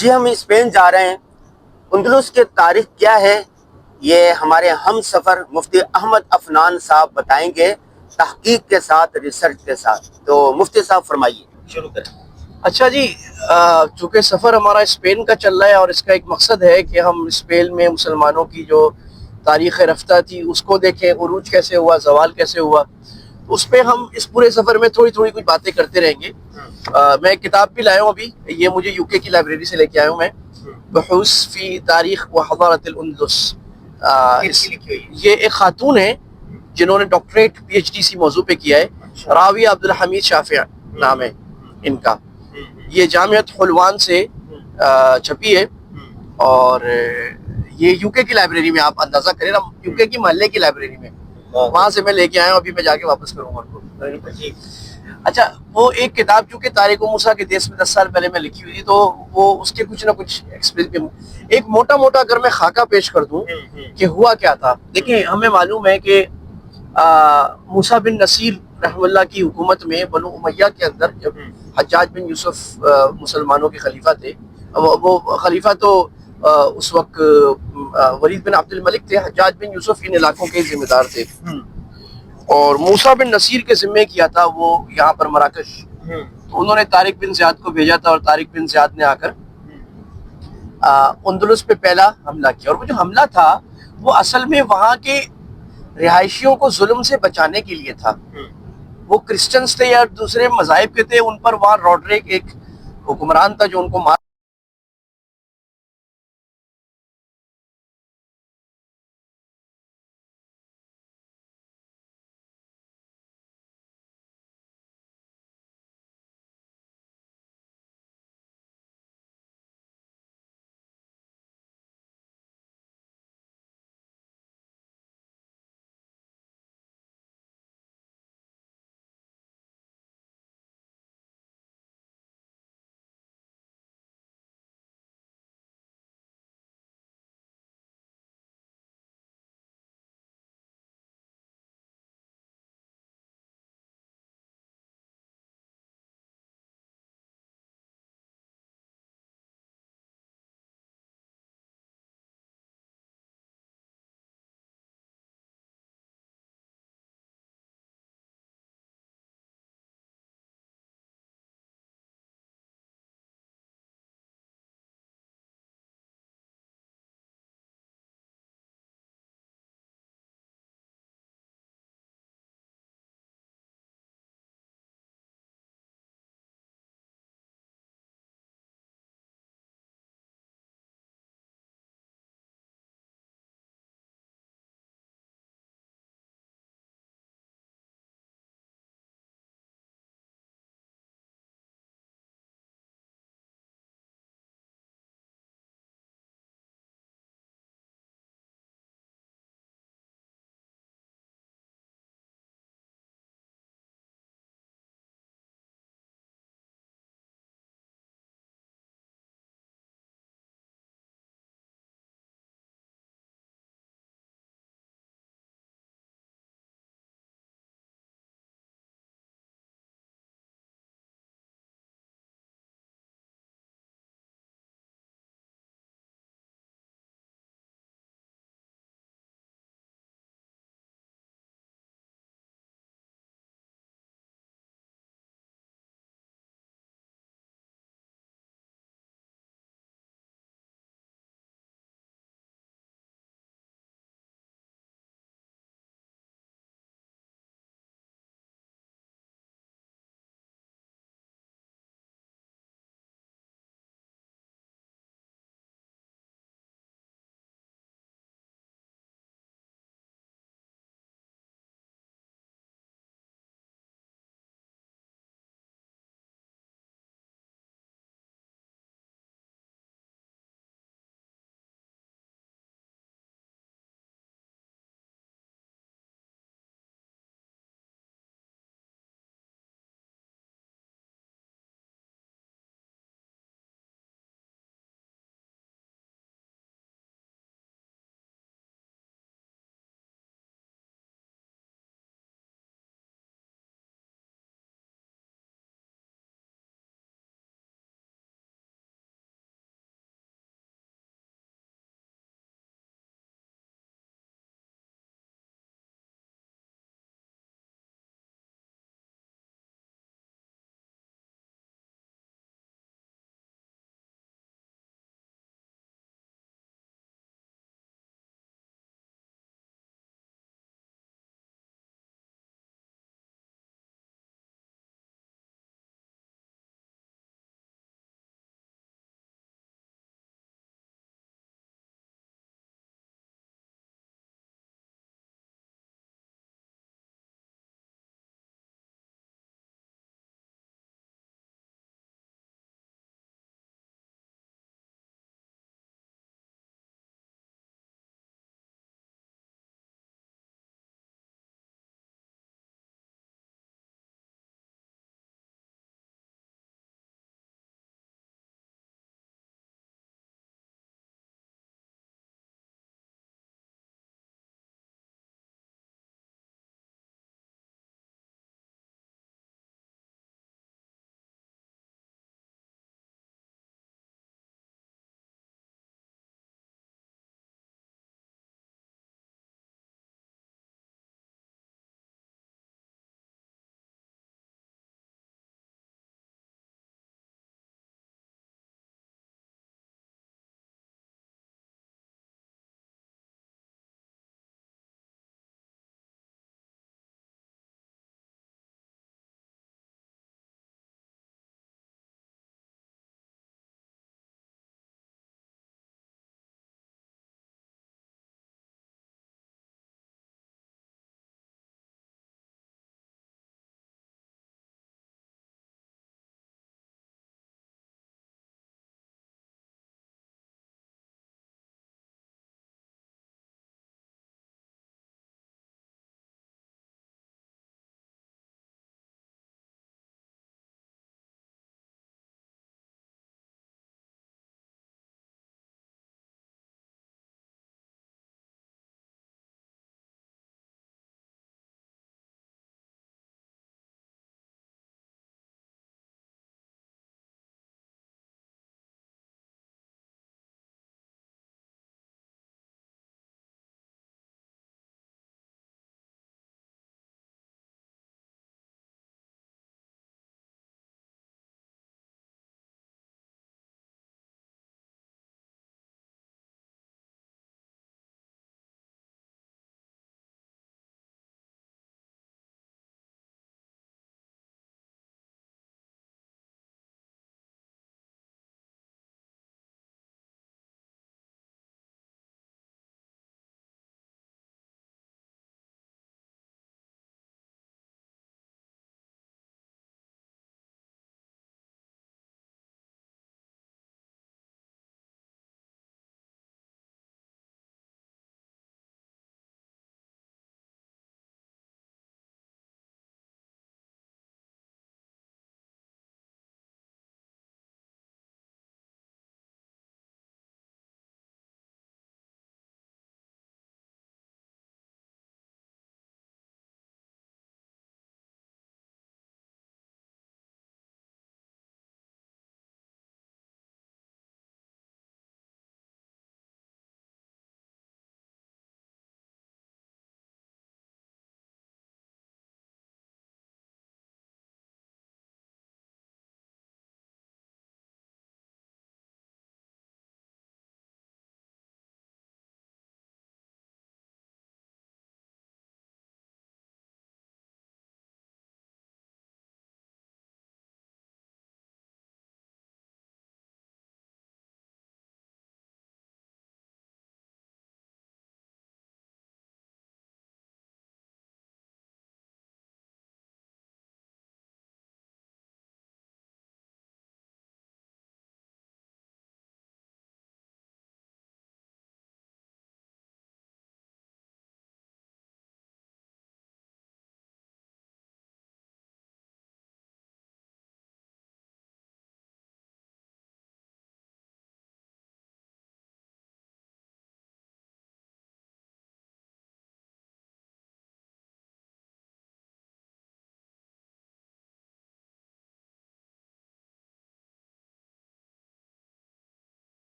جی ہم اسپین جا رہے ہیں. اندلس کی تاریخ کیا ہے یہ ہمارے ہم سفر مفتی احمد عفنان صاحب بتائیں گے، تحقیق کے ساتھ، ریسرچ کے ساتھ. تو مفتی صاحب فرمائیے، شروع کریں. اچھا جی، چونکہ سفر ہمارا اسپین کا چل رہا ہے اور اس کا ایک مقصد ہے کہ ہم اسپین میں مسلمانوں کی جو تاریخ رفتہ تھی اس کو دیکھیں، عروج کیسے ہوا، زوال کیسے ہوا. اس پہ ہم اس پورے سفر میں تھوڑی تھوڑی کچھ باتیں کرتے رہیں گے. میں ایک کتاب بھی لایا ہوں ابھی، یہ مجھے یو کے کی لائبریری سے لے کے آیا ہوں میں، بحوث فی تاریخ و حضارت الاندلس. یہ ایک خاتون ہے جنہوں نے ڈاکٹریٹ پی ایچ ڈی سی موضوع پہ کیا ہے. راویہ عبدالحمید شافع نام ہے ان کا. یہ جامعۃ حلوان سے چھپی ہے اور یہ یو کے کی لائبریری میں، آپ اندازہ کریں نا، یو کے کی محلے کی لائبریری میں، وہاں سے میں لے کے آیا ہوں. ابھی میں جا کے واپس کروں گا ان کو. اچھا، وہ ایک کتاب چونکہ طارق موسیٰ کے دیس میں 10 سال پہلے میں لکھی ہوئی تھی، تو وہ اس کے کچھ نہ کچھ ایک موٹا موٹا اگر میں خاکہ پیش کر دوں کہ ہوا کیا تھا. دیکھیں، ہمیں معلوم ہے کہ موسیٰ بن نصیر رحم اللہ کی حکومت میں بنو امیہ کے اندر، جب حجاج بن یوسف مسلمانوں کے خلیفہ تھے، وہ خلیفہ تو اس وقت ولید بن عبد الملک تھے، حجاج بن یوسف ان علاقوں کے ذمہ دار تھے، اور موسیٰ بن نصیر کے ذمے کیا تھا وہ یہاں پر مراکش. تو انہوں نے طارق بن زیاد کو بھیجا تھا اور طارق بن زیاد نے آ کر اندلس پہ پہلا حملہ کیا. اور وہ جو حملہ تھا وہ اصل میں وہاں کے رہائشیوں کو ظلم سے بچانے کے لیے تھا. وہ کرسچنز تھے یا دوسرے مذاہب کے تھے، ان پر وہاں روڈریک ایک حکمران تھا جو ان کو مار